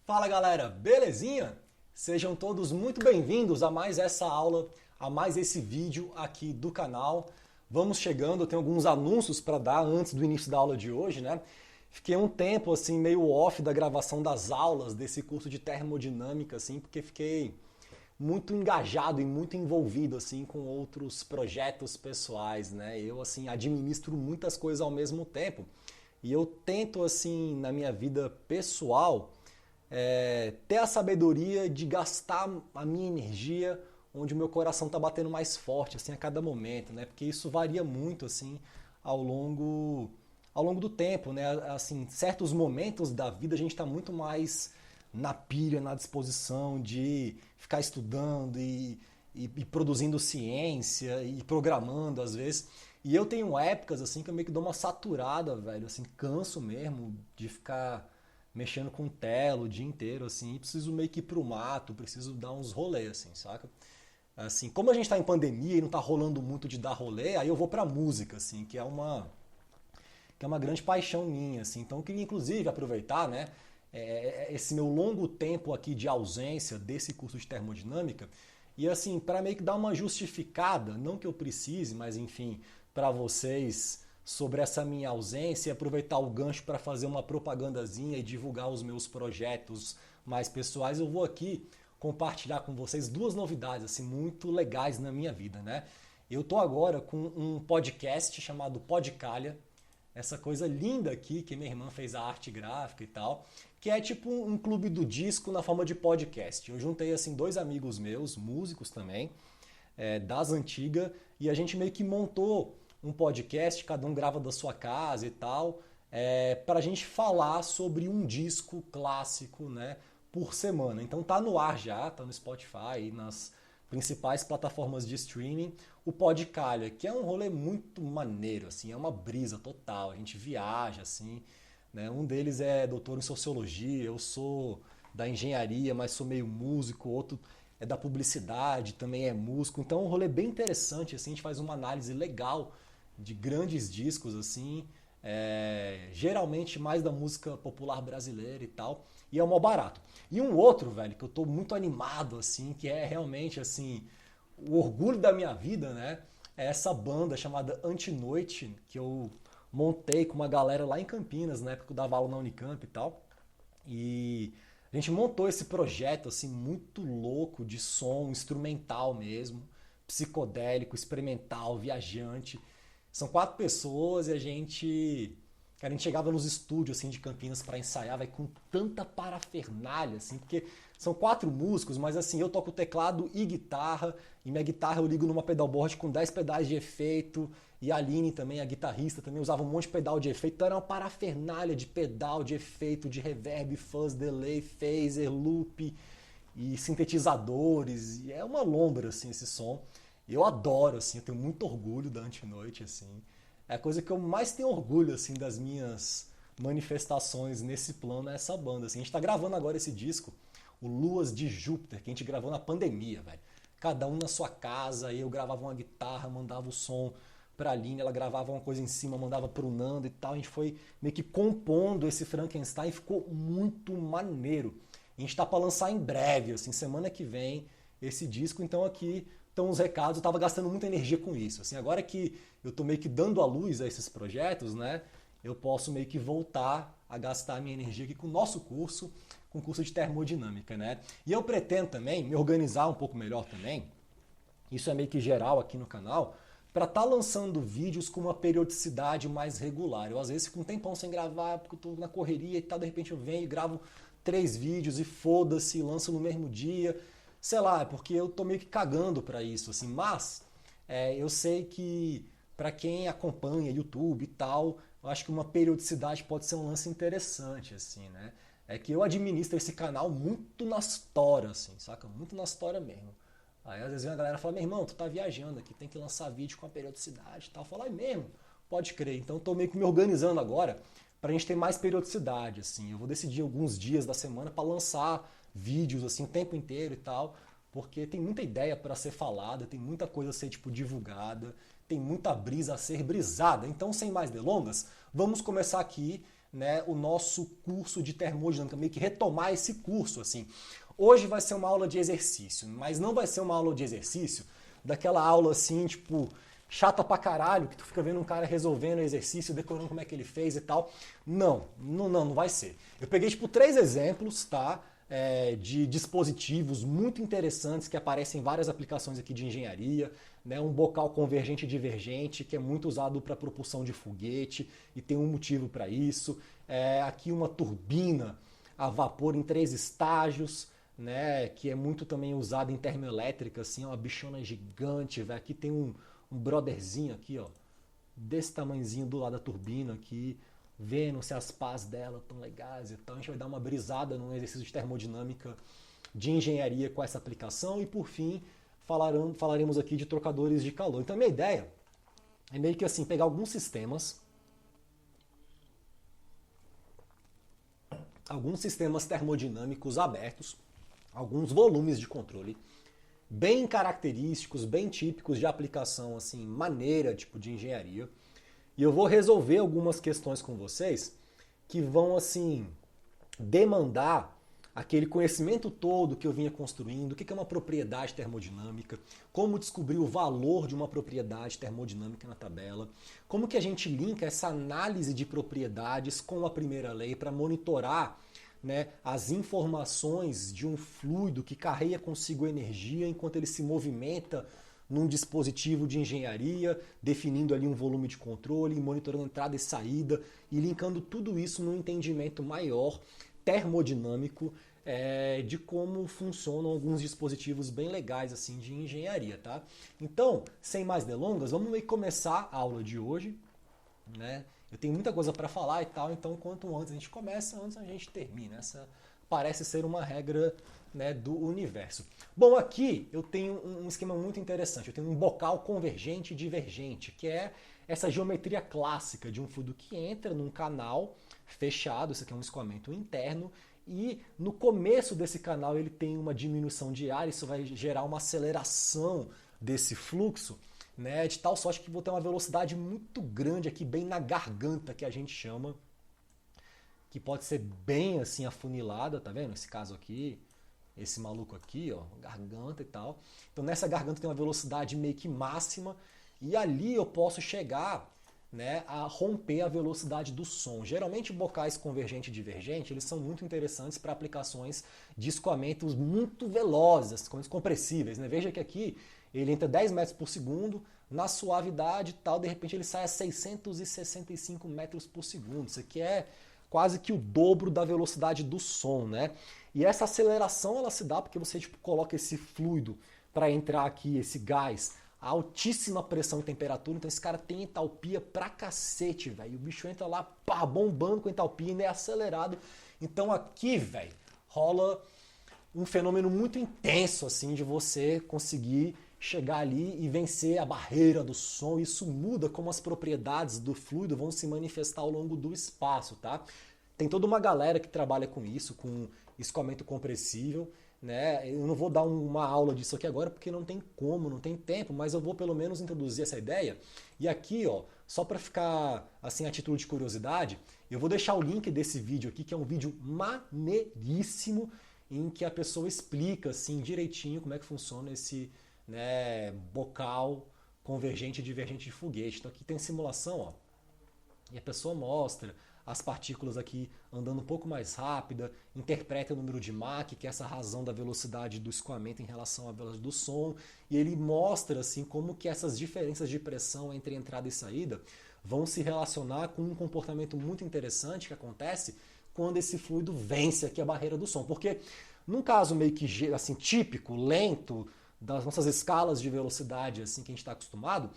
Fala galera, belezinha? Sejam todos muito bem-vindos a mais essa aula, a mais esse vídeo aqui do canal. Vamos chegando, eu tenho alguns anúncios para dar antes do início da aula de hoje, né? Fiquei um tempo assim meio off da gravação das aulas desse curso de termodinâmica assim, porque fiquei muito engajado e muito envolvido assim com outros projetos pessoais, né? Eu assim administro muitas coisas ao mesmo tempo. E eu tento assim na minha vida pessoal ter a sabedoria de gastar a minha energia onde o meu coração está batendo mais forte assim a cada momento, né? Porque isso varia muito assim ao longo do tempo, né? Assim, certos momentos da vida a gente está muito mais na pilha, na disposição de ficar estudando e produzindo ciência e programando às vezes. E eu tenho épocas assim que eu meio que dou uma saturada, velho, assim, canso mesmo de ficar mexendo com tela o dia inteiro, assim, e preciso meio que ir pro mato, preciso dar uns rolês, assim, saca? Assim, como a gente tá em pandemia e não tá rolando muito de dar rolê, aí eu vou pra música, assim, que é uma grande paixão minha, assim. Então eu queria inclusive aproveitar, né, esse meu longo tempo aqui de ausência desse curso de termodinâmica e assim, para meio que dar uma justificada, não que eu precise, mas enfim, para vocês sobre essa minha ausência e aproveitar o gancho para fazer uma propagandazinha e divulgar os meus projetos mais pessoais, eu vou aqui compartilhar com vocês duas novidades assim muito legais na minha vida, né? Eu tô agora com um podcast chamado Podcalha, essa coisa linda aqui que minha irmã fez a arte gráfica e tal, que é tipo um clube do disco na forma de podcast. Eu juntei assim dois amigos meus, músicos também, das antigas, e a gente meio que montou um podcast, cada um grava da sua casa e tal, para a gente falar sobre um disco clássico, né, por semana. Então tá no ar já, tá no Spotify e nas principais plataformas de streaming, o Podcalha, que é um rolê muito maneiro, assim, é uma brisa total, a gente viaja, assim, né? Um deles é doutor em sociologia, eu sou da engenharia, mas sou meio músico, outro é da publicidade, também é músico, então é um rolê bem interessante, assim, a gente faz uma análise legal de grandes discos, assim, geralmente mais da música popular brasileira e tal, e é o mó barato. E um outro, velho, que eu tô muito animado, assim, que é realmente, assim, o orgulho da minha vida, né? É essa banda chamada Antinoite, que eu montei com uma galera lá em Campinas, na época que eu dava aula na Unicamp e tal. E a gente montou esse projeto, assim, muito louco de som instrumental mesmo, psicodélico, experimental, viajante. São 4 pessoas e a gente. Cara, a gente chegava nos estúdios assim, de Campinas para ensaiar, vai com tanta parafernália, assim, porque são 4 músicos, mas assim, eu toco teclado e guitarra, e minha guitarra eu ligo numa pedalboard com 10 pedais de efeito, e a Aline também, a guitarrista, também usava um monte de pedal de efeito, então era uma parafernália de pedal, de efeito, de reverb, fuzz, delay, phaser, loop e sintetizadores, e é uma lombra assim esse som. Eu adoro, assim, eu tenho muito orgulho da Antinoite, assim. É a coisa que eu mais tenho orgulho, assim, das minhas manifestações nesse plano é essa banda, assim. A gente tá gravando agora esse disco, o Luas de Júpiter, que a gente gravou na pandemia, velho. Cada um na sua casa, aí eu gravava uma guitarra, mandava o som pra Aline, ela gravava uma coisa em cima, mandava pro Nando e tal. A gente foi meio que compondo esse Frankenstein e ficou muito maneiro. A gente tá pra lançar em breve, assim, semana que vem, esse disco, então aqui estão os recados, eu tava gastando muita energia com isso. Assim, agora que eu tô meio que dando a luz a esses projetos, né? Eu posso meio que voltar a gastar a minha energia aqui com o nosso curso, com o curso de termodinâmica, né? E eu pretendo também me organizar um pouco melhor também, isso é meio que geral aqui no canal, para estar lançando vídeos com uma periodicidade mais regular. Eu às vezes fico um tempão sem gravar, porque eu tô na correria e tal, de repente eu venho e gravo 3 vídeos e foda-se, lanço no mesmo dia. Sei lá, é porque eu tô meio que cagando para isso, assim, mas eu sei que para quem acompanha YouTube e tal, eu acho que uma periodicidade pode ser um lance interessante, assim, né? É que eu administro esse canal muito nas toras, assim, saca? Muito nas toras mesmo. Aí às vezes vem a galera fala, meu irmão, tu tá viajando aqui, tem que lançar vídeo com a periodicidade e tal. Eu falo, é mesmo? Pode crer. Então eu tô meio que me organizando agora pra gente ter mais periodicidade, assim. Eu vou decidir alguns dias da semana para lançar vídeos, assim, o tempo inteiro e tal, porque tem muita ideia para ser falada, tem muita coisa a ser, tipo, divulgada, tem muita brisa a ser brisada. Então, sem mais delongas, vamos começar aqui né, o nosso curso de termodinâmica, meio que retomar esse curso, assim. Hoje vai ser uma aula de exercício, mas não vai ser uma aula de exercício daquela aula assim, tipo, chata pra caralho, que tu fica vendo um cara resolvendo exercício, decorando como é que ele fez e tal. Não vai ser. Eu peguei, tipo, 3 exemplos, tá? De dispositivos muito interessantes que aparecem em várias aplicações aqui de engenharia, né? Um bocal convergente e divergente que é muito usado para propulsão de foguete e tem um motivo para isso. Aqui uma turbina a vapor em 3 estágios, né? Que é muito também usado em termoelétrica, assim, uma bichona gigante, velho. Aqui tem um brotherzinho aqui, ó, desse tamanhozinho do lado da turbina aqui, vendo se as pás dela estão legais e tal. A gente vai dar uma brisada num exercício de termodinâmica de engenharia com essa aplicação e, por fim, falaremos aqui de trocadores de calor. Então, a minha ideia é meio que assim, pegar alguns sistemas termodinâmicos abertos, alguns volumes de controle, bem característicos, bem típicos de aplicação, assim, maneira, tipo, de engenharia. E eu vou resolver algumas questões com vocês que vão, assim, demandar aquele conhecimento todo que eu vinha construindo, o que é uma propriedade termodinâmica, como descobrir o valor de uma propriedade termodinâmica na tabela, como que a gente linka essa análise de propriedades com a primeira lei para monitorar, né, as informações de um fluido que carrega consigo energia enquanto ele se movimenta num dispositivo de engenharia, definindo ali um volume de controle, monitorando entrada e saída e linkando tudo isso num entendimento maior, termodinâmico, de como funcionam alguns dispositivos bem legais assim de engenharia, tá? Então, sem mais delongas, vamos começar a aula de hoje, né? Eu tenho muita coisa para falar e tal, então quanto antes a gente começa, antes a gente termina. Essa parece ser uma regra, né, do universo. Bom, aqui eu tenho um esquema muito interessante. Eu tenho um bocal convergente e divergente, que é essa geometria clássica de um fluido que entra num canal fechado, isso aqui é um escoamento interno, e no começo desse canal ele tem uma diminuição de ar, isso vai gerar uma aceleração desse fluxo, né, de tal sorte que vou ter uma velocidade muito grande aqui, bem na garganta, que a gente chama, que pode ser bem assim afunilada, tá vendo? Esse caso aqui, esse maluco aqui, ó, garganta e tal. Então nessa garganta tem uma velocidade meio que máxima e ali eu posso chegar, né, a romper a velocidade do som. Geralmente bocais convergente e divergente, eles são muito interessantes para aplicações de escoamentos muito velozes, escoamentos compressíveis, né? Veja que aqui ele entra 10 metros por segundo, na suavidade e tal, de repente ele sai a 665 metros por segundo. Isso aqui é quase que o dobro da velocidade do som, né? E essa aceleração ela se dá porque você tipo, coloca esse fluido para entrar aqui, esse gás, a altíssima pressão e temperatura, então esse cara tem entalpia pra cacete, velho. O bicho entra lá, pá, bombando com entalpia, ainda é acelerado. Então aqui, velho, rola um fenômeno muito intenso, assim, de você conseguir chegar ali e vencer a barreira do som. Isso muda como as propriedades do fluido vão se manifestar ao longo do espaço, tá? Tem toda uma galera que trabalha com isso, com escoamento compressível, né? Eu não vou dar uma aula disso aqui agora porque não tem como, não tem tempo, mas eu vou pelo menos introduzir essa ideia. E aqui, ó, só para ficar assim a título de curiosidade, eu vou deixar o link desse vídeo aqui, que é um vídeo maneiríssimo em que a pessoa explica assim direitinho como é que funciona esse, né, bocal convergente e divergente de foguete. Então aqui tem simulação, ó, e a pessoa mostra as partículas aqui andando um pouco mais rápida, interpreta o número de Mach, que é essa razão da velocidade do escoamento em relação à velocidade do som, e ele mostra assim como que essas diferenças de pressão entre entrada e saída vão se relacionar com um comportamento muito interessante que acontece quando esse fluido vence aqui a barreira do som. Porque num caso meio que assim típico, lento, das nossas escalas de velocidade assim que a gente está acostumado,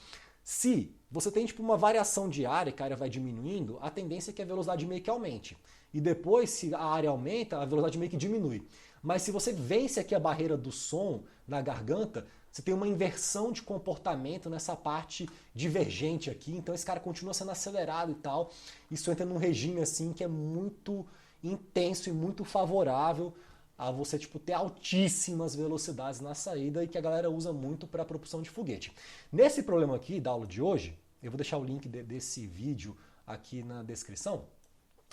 se você tem tipo uma variação de área, que a área vai diminuindo, a tendência é que a velocidade meio que aumente. E depois, se a área aumenta, a velocidade meio que diminui. Mas se você vence aqui a barreira do som na garganta, você tem uma inversão de comportamento nessa parte divergente aqui. Então esse cara continua sendo acelerado e tal. Isso entra num regime assim que é muito intenso e muito favorável a você tipo, ter altíssimas velocidades na saída e que a galera usa muito para propulsão de foguete. Nesse problema aqui da aula de hoje, eu vou deixar o link desse vídeo aqui na descrição,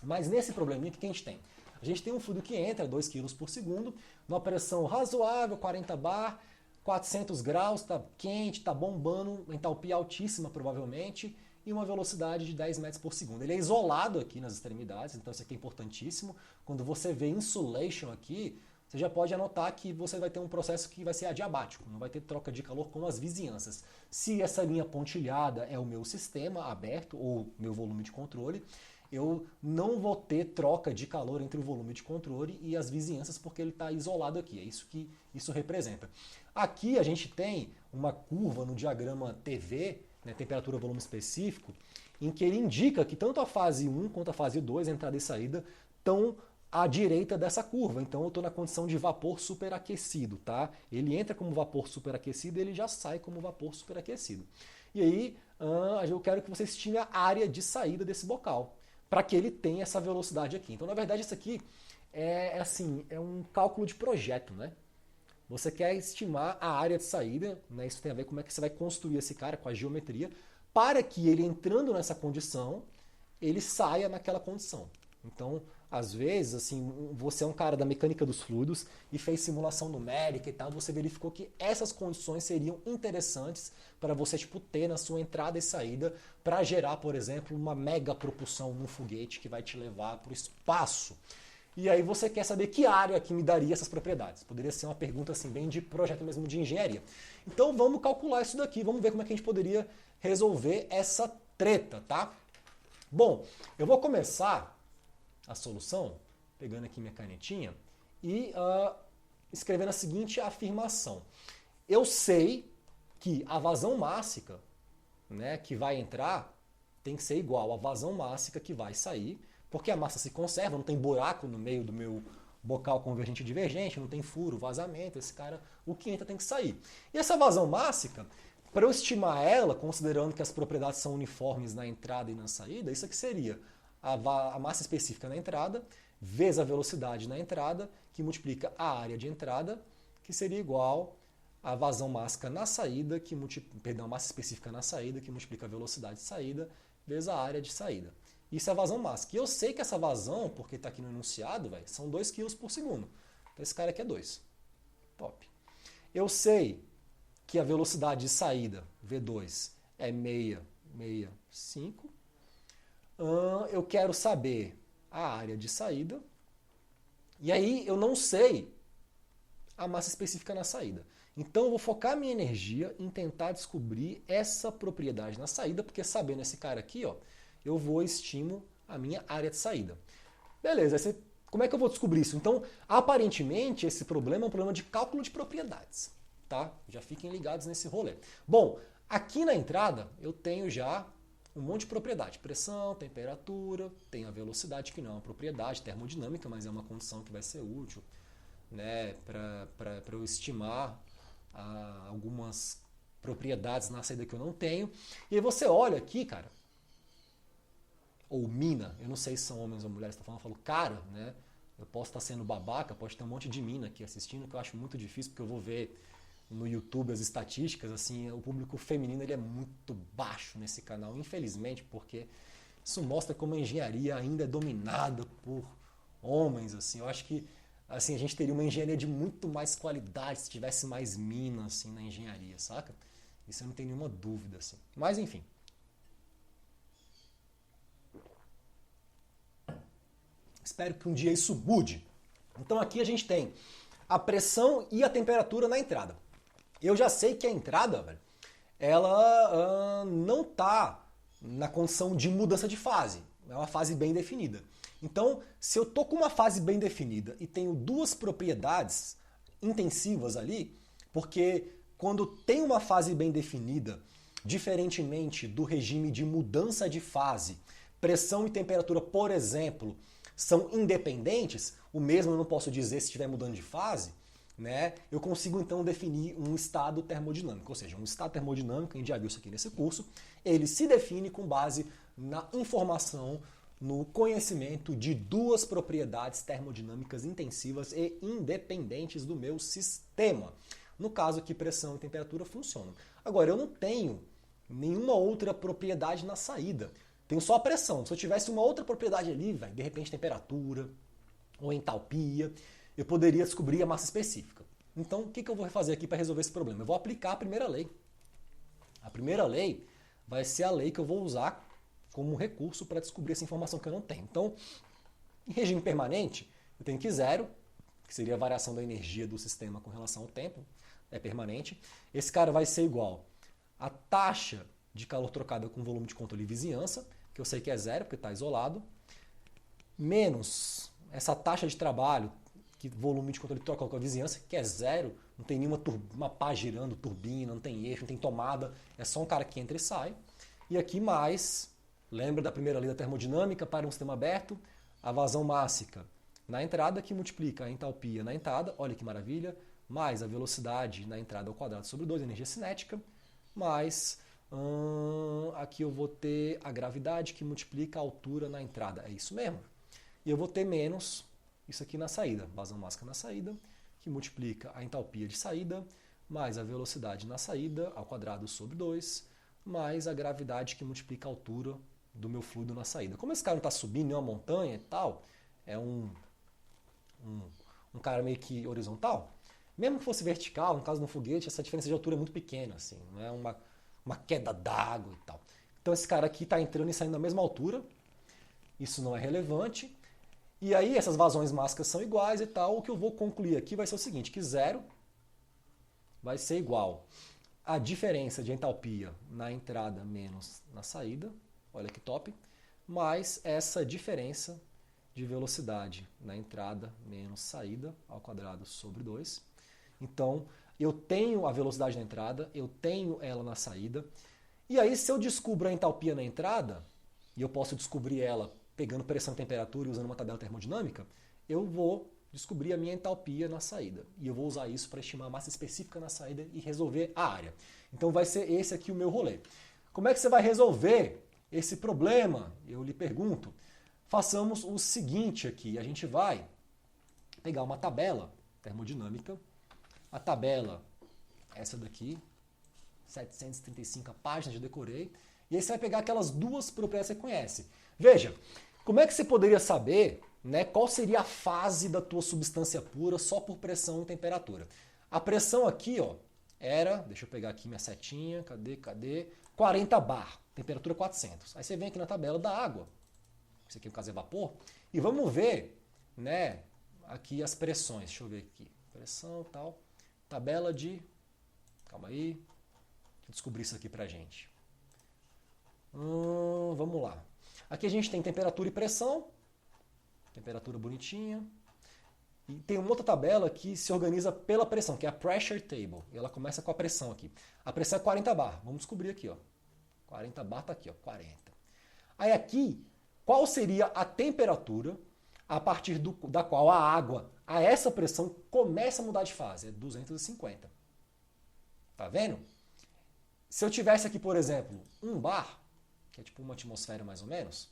Mas nesse probleminha, o que a gente tem? A gente tem um fluido que entra 2 kg por segundo, numa pressão razoável, 40 bar, 400 graus, está quente, está bombando, entalpia altíssima provavelmente, e uma velocidade de 10 metros por segundo. Ele é isolado aqui nas extremidades, então isso aqui é importantíssimo. Quando você vê insulation aqui, você já pode anotar que você vai ter um processo que vai ser adiabático, não vai ter troca de calor com as vizinhanças. Se essa linha pontilhada é o meu sistema aberto, ou meu volume de controle, eu não vou ter troca de calor entre o volume de controle e as vizinhanças, porque ele está isolado aqui. É isso que isso representa. Aqui a gente tem uma curva no diagrama TV, né, temperatura volume específico, em que ele indica que tanto a fase 1 quanto a fase 2, entrada e saída, estão à direita dessa curva. Então eu estou na condição de vapor superaquecido, tá? Ele entra como vapor superaquecido e ele já sai como vapor superaquecido. E aí eu quero que você estime a área de saída desse bocal, para que ele tenha essa velocidade aqui. Então, na verdade, isso aqui é um cálculo de projeto, né? Você quer estimar a área de saída, né? Isso tem a ver com como é que você vai construir esse cara, com a geometria, para que ele entrando nessa condição, ele saia naquela condição. Então, às vezes, assim, você é um cara da mecânica dos fluidos e fez simulação numérica e tal, você verificou que essas condições seriam interessantes para você ter na sua entrada e saída para gerar, por exemplo, uma mega propulsão num foguete que vai te levar para o espaço. E aí você quer saber que área que me daria essas propriedades. Poderia ser uma pergunta assim, bem de projeto mesmo de engenharia. Então vamos calcular isso daqui, vamos ver como é que a gente poderia resolver essa treta, tá? Bom, eu vou começar a solução, pegando aqui minha canetinha, e escrevendo a seguinte afirmação. Eu sei que a vazão mássica, né, que vai entrar tem que ser igual à vazão mássica que vai sair, porque a massa se conserva, não tem buraco no meio do meu bocal convergente e divergente, não tem furo, vazamento, o que entra tem que sair. E essa vazão mássica, para eu estimar ela, considerando que as propriedades são uniformes na entrada e na saída, isso aqui seria a massa específica na entrada, vezes a velocidade na entrada, que multiplica a área de entrada, que seria igual à vazão mássica na saída, a massa específica na saída, que multiplica a velocidade de saída, vezes a área de saída. Isso é a vazão mássica. E eu sei que essa vazão, porque está aqui no enunciado, são 2 kg por segundo. Então esse cara aqui é 2. Top. Eu sei que a velocidade de saída, V2, é 665. Eu quero saber a área de saída. E aí eu não sei a massa específica na saída. Então eu vou focar minha energia em tentar descobrir essa propriedade na saída, porque sabendo esse cara aqui, ó, eu estimo a minha área de saída. Beleza, como é que eu vou descobrir isso? Então, aparentemente, esse problema é um problema de cálculo de propriedades. Tá? Já fiquem ligados nesse rolê. Bom, aqui na entrada eu tenho já um monte de propriedade. Pressão, temperatura, tem a velocidade, que não é uma propriedade termodinâmica, mas é uma condição que vai ser útil, né, para eu estimar algumas propriedades na saída que eu não tenho. E aí você olha aqui, cara, ou mina, eu não sei se são homens ou mulheres que estão falando, eu falo cara, né? Eu posso estar sendo babaca, pode ter um monte de mina aqui assistindo, que eu acho muito difícil, porque eu vou ver no YouTube as estatísticas, assim, o público feminino ele é muito baixo nesse canal, infelizmente, porque isso mostra como a engenharia ainda é dominada por homens, assim. Eu acho que assim, a gente teria uma engenharia de muito mais qualidade se tivesse mais mina assim, na engenharia, saca? Isso eu não tenho nenhuma dúvida, assim. Mas enfim. Espero que um dia isso mude. Então aqui a gente tem a pressão e a temperatura na entrada. Eu já sei que a entrada, velho, ela não está na condição de mudança de fase. É uma fase bem definida. Então, se eu estou com uma fase bem definida e tenho duas propriedades intensivas ali, porque quando tem uma fase bem definida, diferentemente do regime de mudança de fase, pressão e temperatura, por exemplo, são independentes, o mesmo eu não posso dizer se estiver mudando de fase, né? Eu consigo então definir um estado termodinâmico, ou seja, um estado termodinâmico, a gente já viu isso aqui nesse curso, ele se define com base na informação, no conhecimento de duas propriedades termodinâmicas intensivas e independentes do meu sistema. No caso aqui, pressão e temperatura funcionam. Agora, eu não tenho nenhuma outra propriedade na saída. tenho só a pressão. Se eu tivesse uma outra propriedade ali, véio, de repente temperatura ou entalpia, eu poderia descobrir a massa específica. Então, o que eu vou fazer aqui para resolver esse problema? Eu vou aplicar a primeira lei. A primeira lei vai ser a lei que eu vou usar como recurso para descobrir essa informação que eu não tenho. Então, em regime permanente, eu tenho que zero, que seria a variação da energia do sistema com relação ao tempo, é permanente. Esse cara vai ser igual a taxa de calor trocada com volume de controle e vizinhança, que eu sei que é zero, porque está isolado, menos essa taxa de trabalho, que volume de controle troca com a vizinhança, que é zero, não tem nenhuma uma pá girando, turbina, não tem eixo, não tem tomada, é só um cara que entra e sai. E aqui mais, lembra da primeira lei da termodinâmica para um sistema aberto, a vazão mássica na entrada que multiplica a entalpia na entrada, olha que maravilha, mais a velocidade na entrada ao quadrado sobre 2, energia cinética, mais aqui eu vou ter a gravidade que multiplica a altura na entrada, é isso mesmo. E eu vou ter menos isso aqui na saída, vazão mássica na saída, que multiplica a entalpia de saída, mais a velocidade na saída ao quadrado sobre 2, mais a gravidade que multiplica a altura do meu fluido na saída. Como esse cara não está subindo em uma montanha e tal, é um cara meio que horizontal, mesmo que fosse vertical, no caso de um foguete, essa diferença de altura é muito pequena, assim, não é uma queda d'água e tal. Então esse cara aqui está entrando e saindo na mesma altura, isso não é relevante, e aí essas vazões mássicas são iguais e tal, o que eu vou concluir aqui vai ser o seguinte, que zero vai ser igual a diferença de entalpia na entrada menos na saída, olha que top, mais essa diferença de velocidade na entrada menos saída ao quadrado sobre 2. Então, eu tenho a velocidade na entrada, eu tenho ela na saída, e aí se eu descubro a entalpia na entrada, e eu posso descobrir ela pegando pressão e temperatura e usando uma tabela termodinâmica, eu vou descobrir a minha entalpia na saída. E eu vou usar isso para estimar a massa específica na saída e resolver a área. Então vai ser esse aqui o meu rolê. Como é que você vai resolver esse problema? Eu lhe pergunto. Façamos o seguinte aqui. A gente vai pegar uma tabela termodinâmica. A tabela, essa daqui, 735 páginas, já decorei. E aí você vai pegar aquelas duas propriedades que você conhece. Veja, como é que você poderia saber, né, qual seria a fase da tua substância pura só por pressão e temperatura? A pressão aqui, ó, era, deixa eu pegar aqui minha setinha, cadê? 40 bar, temperatura 400. Aí você vem aqui na tabela da água, isso aqui no caso é vapor, e vamos ver, né, aqui as pressões. Deixa eu ver aqui, pressão e tal, tabela de, calma aí, deixa eu descobrir isso aqui pra gente. Vamos lá. Aqui a gente tem temperatura e pressão, temperatura bonitinha, e tem uma outra tabela que se organiza pela pressão, que é a Pressure Table, e ela começa com a pressão aqui. A pressão é 40 bar, vamos descobrir aqui, ó. 40 bar tá aqui, ó, 40. Aí aqui, qual seria a temperatura a partir da qual a água, a essa pressão, começa a mudar de fase? É 250. Tá vendo? Se eu tivesse aqui, por exemplo, 1 bar, que é tipo uma atmosfera mais ou menos,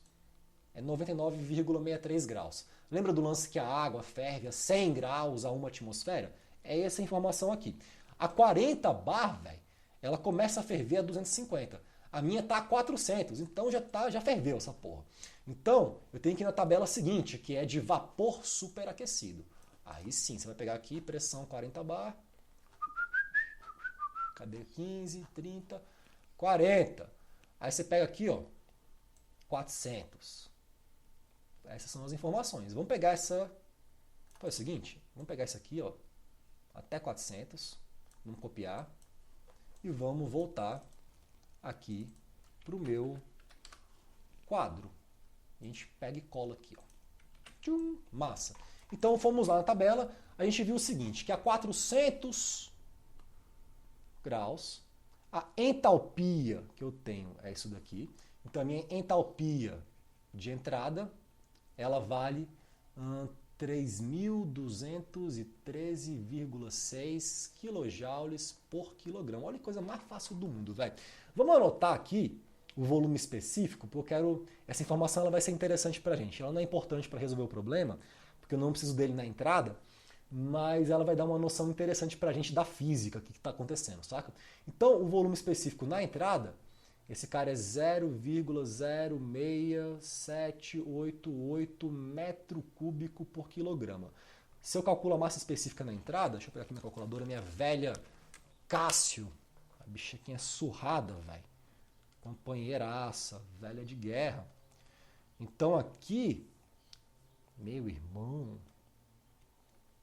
é 99,63 graus. Lembra do lance que a água ferve a 100 graus a uma atmosfera? É essa informação aqui. A 40 bar, velho, ela começa a ferver a 250. A minha tá a 400, então já ferveu essa porra. Então, eu tenho que ir na tabela seguinte, que é de vapor superaquecido. Aí sim, você vai pegar aqui, pressão 40 bar. Cadê? 15, 30, 40. Aí você pega aqui, ó, 400. Essas são as informações. Vamos pegar essa... Foi o seguinte, vamos pegar isso aqui, ó, até 400. Vamos copiar. E vamos voltar aqui para o meu quadro. A gente pega e cola aqui, ó. Tchum, massa. Então fomos lá na tabela, a gente viu o seguinte, que a 400 graus, a entalpia que eu tenho é isso daqui. Então a minha entalpia de entrada, ela vale 3.213,6 kJ por quilograma. Olha que coisa mais fácil do mundo, velho. Vamos anotar aqui o volume específico, porque eu quero... Essa informação ela vai ser interessante pra gente. Ela não é importante para resolver o problema, porque eu não preciso dele na entrada, mas ela vai dar uma noção interessante pra gente da física, o que está acontecendo, saca? Então, o volume específico na entrada Esse cara é 0,06788 metro cúbico por quilograma. Se eu calculo a massa específica na entrada, deixa eu pegar aqui minha calculadora, minha velha Cássio, a bicha aqui é surrada, velho. Companheiraça, velha de guerra. Então aqui, meu irmão,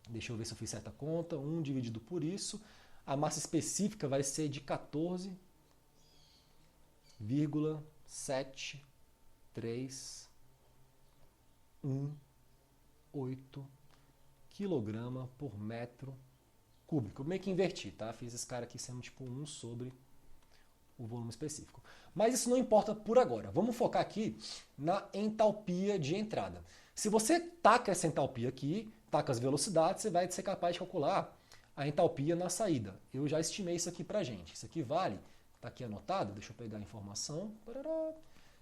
deixa eu ver se eu fiz certa conta, 1 dividido por isso, a massa específica vai ser de 14,731,8 quilograma por metro cúbico. Eu meio que inverti, tá? Fiz esse cara aqui sendo tipo 1 sobre o volume específico. Mas isso não importa por agora. Vamos focar aqui na entalpia de entrada. Se você taca essa entalpia aqui, taca as velocidades, você vai ser capaz de calcular a entalpia na saída. Eu já estimei isso aqui pra gente. Isso aqui vale, tá aqui anotado, deixa eu pegar a informação.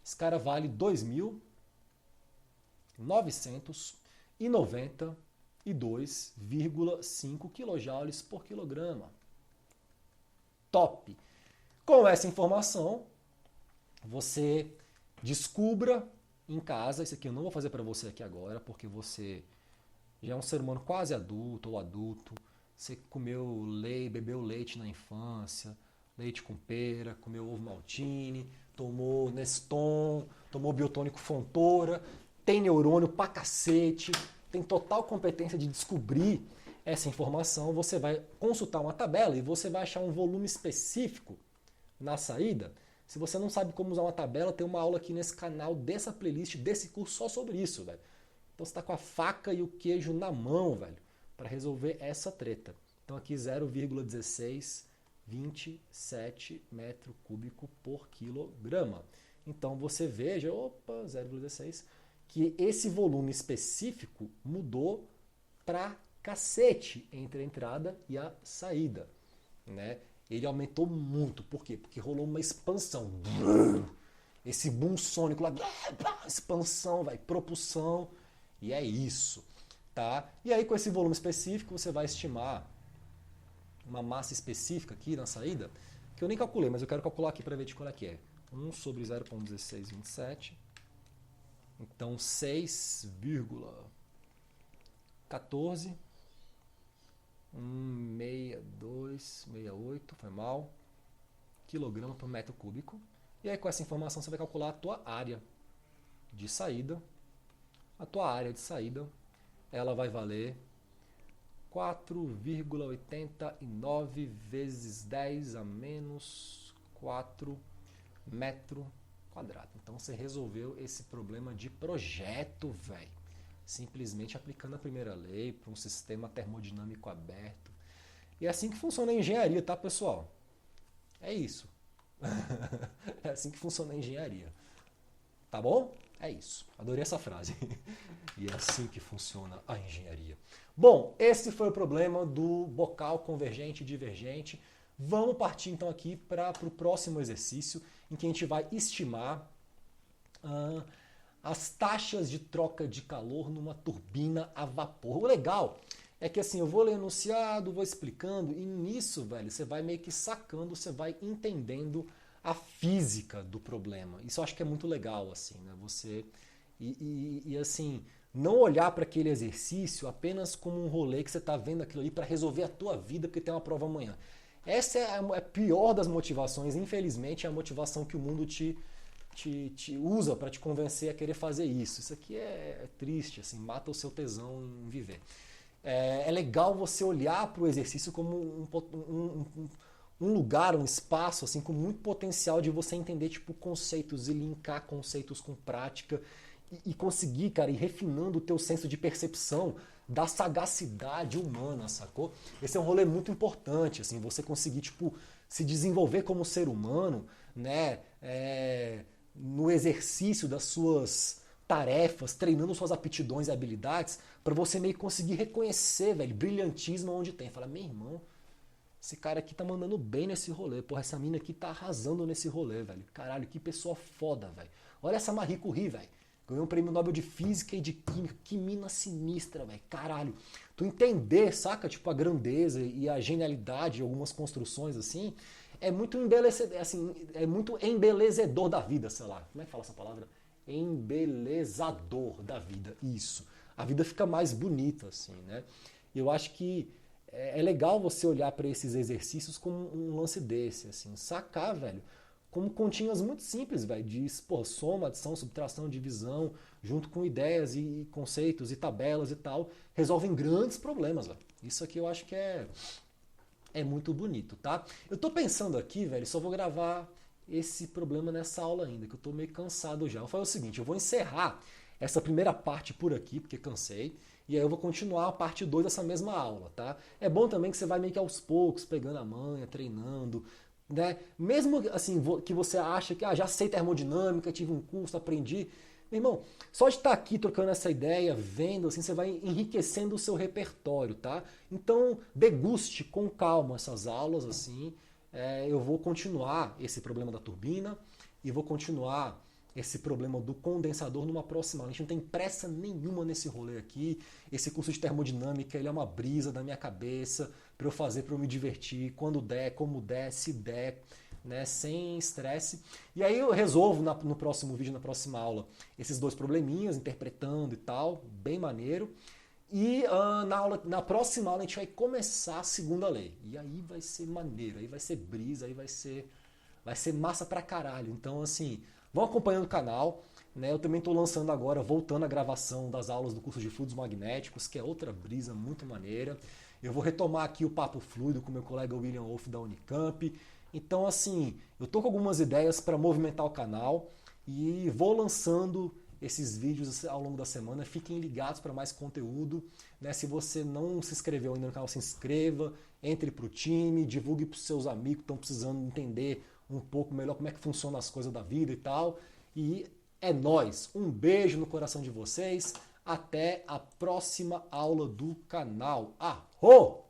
Esse cara vale 2.992,5 kJ por quilograma. Top! Com essa informação, você descubra em casa, isso aqui eu não vou fazer para você aqui agora, porque você já é um ser humano quase adulto ou adulto, você comeu leite, bebeu leite na infância, leite com pera, comeu ovo maltine, tomou Neston, tomou biotônico Fontoura, tem neurônio pra cacete, tem total competência de descobrir essa informação, você vai consultar uma tabela e você vai achar um volume específico na saída. Se você não sabe como usar uma tabela, tem uma aula aqui nesse canal, dessa playlist, desse curso só sobre isso, velho. Então você está com a faca e o queijo na mão, velho, para resolver essa treta. Então aqui 0,1627 metro cúbico por quilograma. Então você veja, 0,16, que esse volume específico mudou pra cacete entre a entrada e a saída, né? Ele aumentou muito. Por quê? Porque rolou uma expansão. Esse boom sônico lá, expansão, vai, propulsão, e é isso, tá? E aí com esse volume específico você vai estimar uma massa específica aqui na saída, que eu nem calculei, mas eu quero calcular aqui para ver de qual é que é. 1 sobre 0,1627, então 6,14 16268, foi mal, quilograma por metro cúbico. E aí com essa informação você vai calcular a tua área de saída. A tua área de saída, ela vai valer 4,89 vezes 10 a menos 4 metro quadrado. Então você resolveu esse problema de projeto, velho. Simplesmente aplicando a primeira lei para um sistema termodinâmico aberto. E é assim que funciona a engenharia, tá, pessoal? É isso. É assim que funciona a engenharia. Tá bom? É isso. Adorei essa frase. E é assim que funciona a engenharia. Bom, esse foi o problema do bocal convergente e divergente. Vamos partir então aqui para o próximo exercício, em que a gente vai estimar as taxas de troca de calor numa turbina a vapor. O legal é que assim, eu vou ler o enunciado, vou explicando, e nisso, velho, você vai meio que sacando, você vai entendendo a física do problema. Isso eu acho que é muito legal, assim, né? Você assim, não olhar para aquele exercício apenas como um rolê que você está vendo aquilo ali para resolver a tua vida porque tem uma prova amanhã. Essa é a pior das motivações, infelizmente, é a motivação que o mundo te usa para te convencer a querer fazer isso. Isso aqui é triste, assim, mata o seu tesão em viver. É legal você olhar para o exercício como um lugar, um espaço assim, com muito potencial de você entender tipo, conceitos e linkar conceitos com prática e conseguir, cara, ir refinando o teu senso de percepção da sagacidade humana, sacou? Esse é um rolê muito importante, assim, você conseguir tipo, se desenvolver como ser humano, né? No exercício das suas tarefas, treinando suas aptidões e habilidades, para você meio que conseguir reconhecer, velho, brilhantismo onde tem. Fala, meu irmão, esse cara aqui tá mandando bem nesse rolê, porra, essa mina aqui tá arrasando nesse rolê, velho. Caralho, que pessoa foda, velho. Olha essa Marie Curie, velho. Ganhou um prêmio Nobel de Física e de Química. Que mina sinistra, velho. Caralho. Tu entender, saca, tipo, a grandeza e a genialidade de algumas construções assim, é muito embelezedor, assim, é muito embelezedor da vida, sei lá. Como é que fala essa palavra? Embelezador da vida. Isso. A vida fica mais bonita, assim, né? E eu acho que é legal você olhar para esses exercícios como um lance desse, assim, sacar, velho, como continhas muito simples, velho, de soma, adição, subtração, divisão, junto com ideias e conceitos e tabelas e tal, resolvem grandes problemas, velho. Isso aqui eu acho que é muito bonito, tá? Eu tô pensando aqui, velho, só vou gravar esse problema nessa aula ainda, que eu tô meio cansado já. Eu vou fazer o seguinte, eu vou encerrar essa primeira parte por aqui, porque cansei, e aí eu vou continuar a parte 2 dessa mesma aula, tá? É bom também que você vai meio que aos poucos, pegando a manha, treinando, né? Mesmo assim, que você acha que já sei termodinâmica, tive um curso, aprendi. Meu irmão, só de estar aqui trocando essa ideia, vendo, assim, você vai enriquecendo o seu repertório, tá? Então, deguste com calma essas aulas, assim. Eu vou continuar esse problema da turbina e vou continuar esse problema do condensador numa próxima aula. A gente não tem pressa nenhuma nesse rolê aqui. Esse curso de termodinâmica, ele é uma brisa da minha cabeça para eu fazer, para eu me divertir, quando der, como der, se der, né, sem estresse. E aí eu resolvo no próximo vídeo, na próxima aula, esses dois probleminhas, interpretando e tal, bem maneiro. E na próxima aula a gente vai começar a segunda lei. E aí vai ser maneiro, aí vai ser brisa, aí vai ser massa pra caralho. Então, assim, vão acompanhando o canal. Né? Eu também estou lançando agora, voltando a gravação das aulas do curso de fluidos magnéticos, que é outra brisa muito maneira. Eu vou retomar aqui o Papo Fluido com meu colega William Wolff da Unicamp. Então, assim, eu tô com algumas ideias para movimentar o canal e vou lançando esses vídeos ao longo da semana. Fiquem ligados para mais conteúdo. Né? Se você não se inscreveu ainda no canal, se inscreva, entre pro time, divulgue para os seus amigos que estão precisando entender um pouco melhor como é que funcionam as coisas da vida e tal. E é nóis. Um beijo no coração de vocês. Até a próxima aula do canal. Arro!